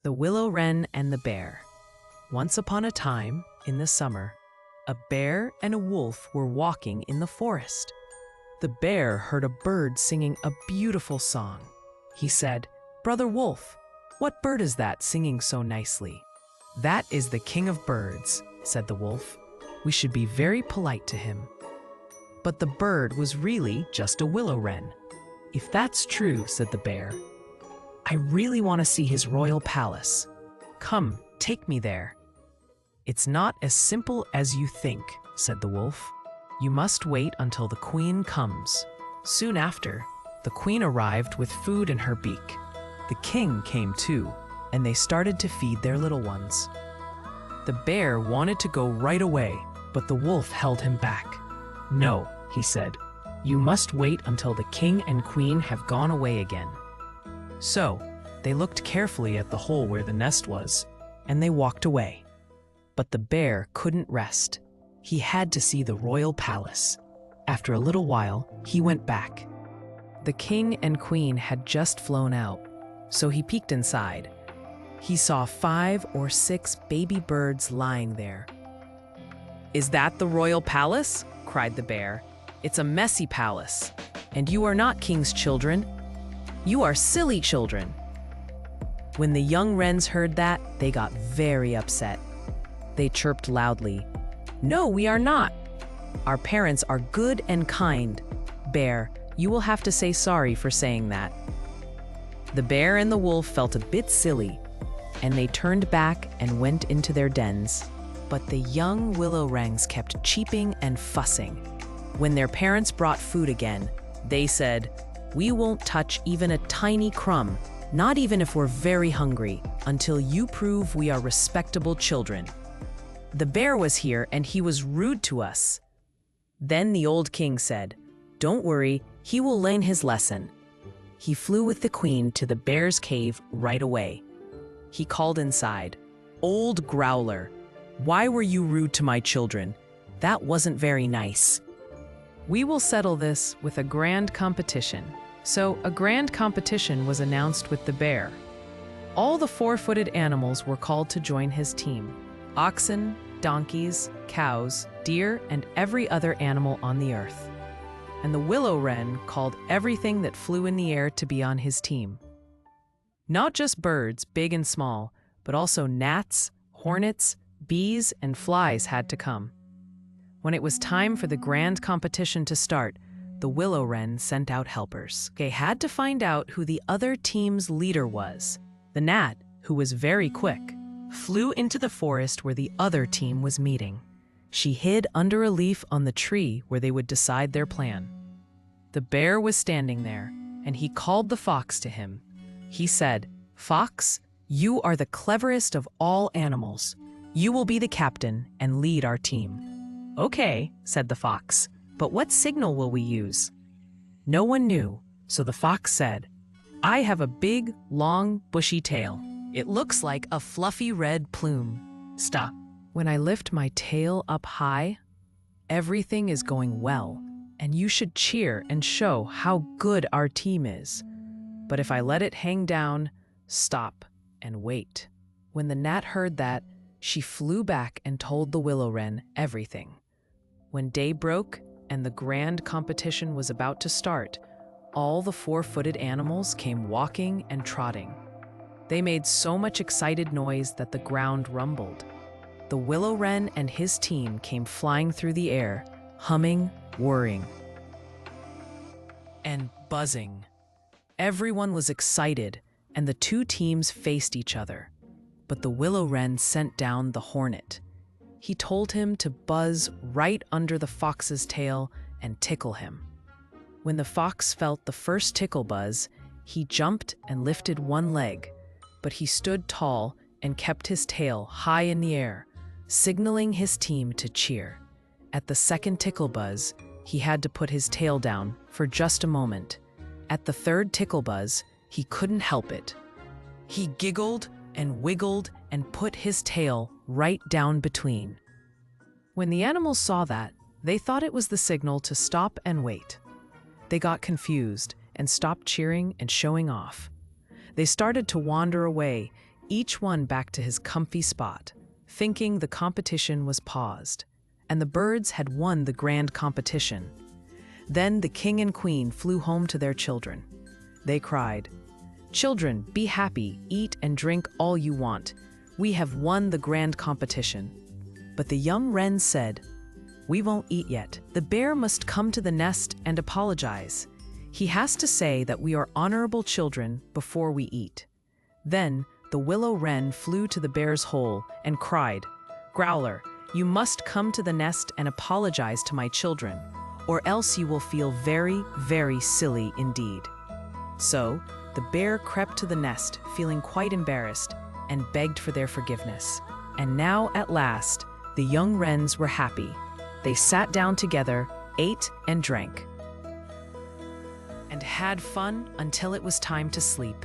The Willow-Wren and the Bear. Once upon a time, in the summer, a bear and a wolf were walking in the forest. The bear heard a bird singing a beautiful song. He said, "Brother Wolf, what bird is that singing so nicely?" "That is the king of birds," said the wolf. "We should be very polite to him." But the bird was really just a willow-wren. "If that's true," said the bear, "I really want to see his royal palace. Come, take me there." "It's not as simple as you think," said the wolf. "You must wait until the queen comes." Soon after, the queen arrived with food in her beak. The king came too, and they started to feed their little ones. The bear wanted to go right away, but the wolf held him back. "No," he said, "you must wait until the king and queen have gone away again." So, they looked carefully at the hole where the nest was, and they walked away. But the bear couldn't rest. He had to see the royal palace. After a little while, he went back. The king and queen had just flown out, so he peeked inside. He saw 5 or 6 baby birds lying there. "Is that the royal palace?" cried the bear. "It's a messy palace, and you are not king's children. You are silly children." When the young wrens heard that, they got very upset. They chirped loudly, "No, we are not. Our parents are good and kind. Bear, you will have to say sorry for saying that." The bear and the wolf felt a bit silly, and they turned back and went into their dens. But the young willow-wrens kept cheeping and fussing. When their parents brought food again, they said, "We won't touch even a tiny crumb, not even if we're very hungry, until you prove we are respectable children. The bear was here and he was rude to us." Then the old king said, "Don't worry, he will learn his lesson." He flew with the queen to the bear's cave right away. He called inside, "Old Growler, why were you rude to my children? That wasn't very nice." "We will settle this with a grand competition." So a grand competition was announced with the bear. All the 4-footed animals were called to join his team. Oxen, donkeys, cows, deer, and every other animal on the earth. And the willow-wren called everything that flew in the air to be on his team. Not just birds, big and small, but also gnats, hornets, bees, and flies had to come. When it was time for the grand competition to start, the willow-wren sent out helpers. They had to find out who the other team's leader was. The gnat, who was very quick, flew into the forest where the other team was meeting. She hid under a leaf on the tree where they would decide their plan. The bear was standing there, and he called the fox to him. He said, "Fox, you are the cleverest of all animals. You will be the captain and lead our team." "Okay," said the fox, "but what signal will we use?" No one knew, so the fox said, "I have a big, long, bushy tail. It looks like a fluffy red plume. Stop. When I lift my tail up high, everything is going well, and you should cheer and show how good our team is. But if I let it hang down, stop and wait." When the gnat heard that, she flew back and told the willow-wren everything. When day broke and the grand competition was about to start, all the 4-footed animals came walking and trotting. They made so much excited noise that the ground rumbled. The willow-wren and his team came flying through the air, humming, whirring, and buzzing. Everyone was excited, and the 2 teams faced each other. But the willow-wren sent down the hornet. He told him to buzz right under the fox's tail and tickle him. When the fox felt the first tickle buzz, he jumped and lifted one leg, but he stood tall and kept his tail high in the air, signaling his team to cheer. At the second tickle buzz, he had to put his tail down for just a moment. At the third tickle buzz, he couldn't help it. He giggled and wiggled and put his tail right down between. When the animals saw that, they thought it was the signal to stop and wait. They got confused and stopped cheering and showing off. They started to wander away, each one back to his comfy spot, thinking the competition was paused, and the birds had won the grand competition. Then the king and queen flew home to their children. They cried, "Children, be happy, eat and drink all you want. We have won the grand competition." But the young wrens said, "We won't eat yet. The bear must come to the nest and apologize. He has to say that we are honorable children before we eat." Then the Willow-Wren flew to the bear's hole and cried, "Growler, you must come to the nest and apologize to my children, or else you will feel very, very silly indeed." So the bear crept to the nest, feeling quite embarrassed, and begged for their forgiveness. And now, at last, the young wrens were happy. They sat down together, ate and drank, and had fun until it was time to sleep.